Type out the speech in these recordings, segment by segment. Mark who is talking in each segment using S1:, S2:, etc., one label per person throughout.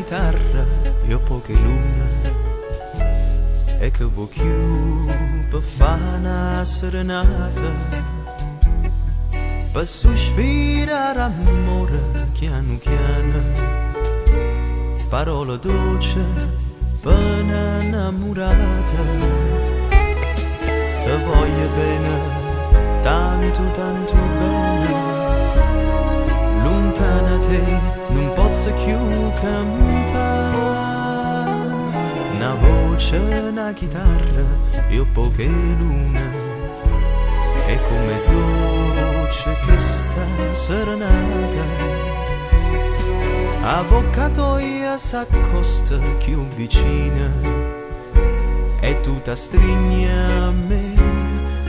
S1: chitarra e ho poche lune e che vuoi più per fare una serenata, per sospirare amore piano piano, parola dolce per un'innamorata. Te voglio bene, tanto tanto bene, lontana te non posso più campare. Una voce, una chitarra e ho poche lune, e come dolce questa serenata. Avvocatoia s'accosta più vicina e tu ti stringi a me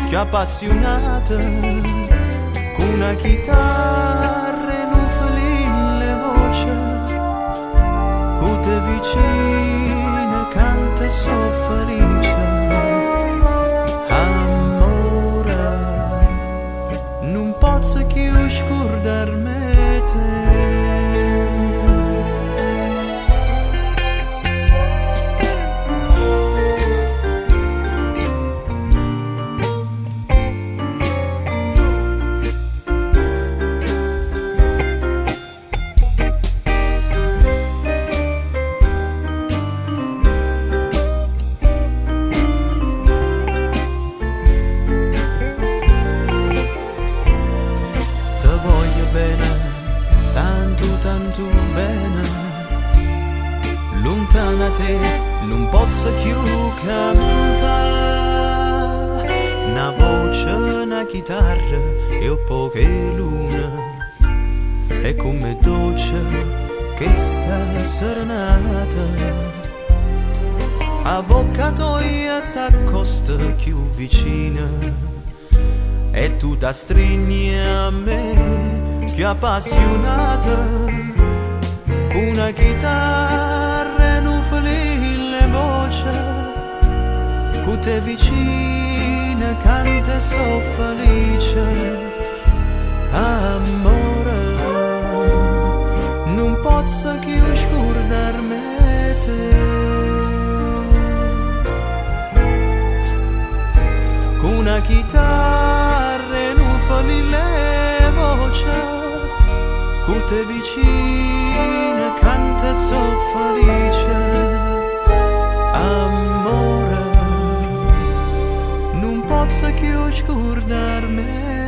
S1: più appassionata, con una chitarra e un feline voce, con te vicina canta so felice. Amore, non posso più scordarmi te. Tanto bene, lontana te non posso più campare. Una voce, una chitarra e ho poche lune, e come dolce questa serenata. Avvocatoia s'accosta più vicina e tu ti stringi a me più appassionata, con una chitarra e un feline voce, con te vicina canta so felice. Amore, non posso più scordarmi te. Con una chitarra e un feline voce, con te vicina canta so felice. Amore, non posso più scordarmi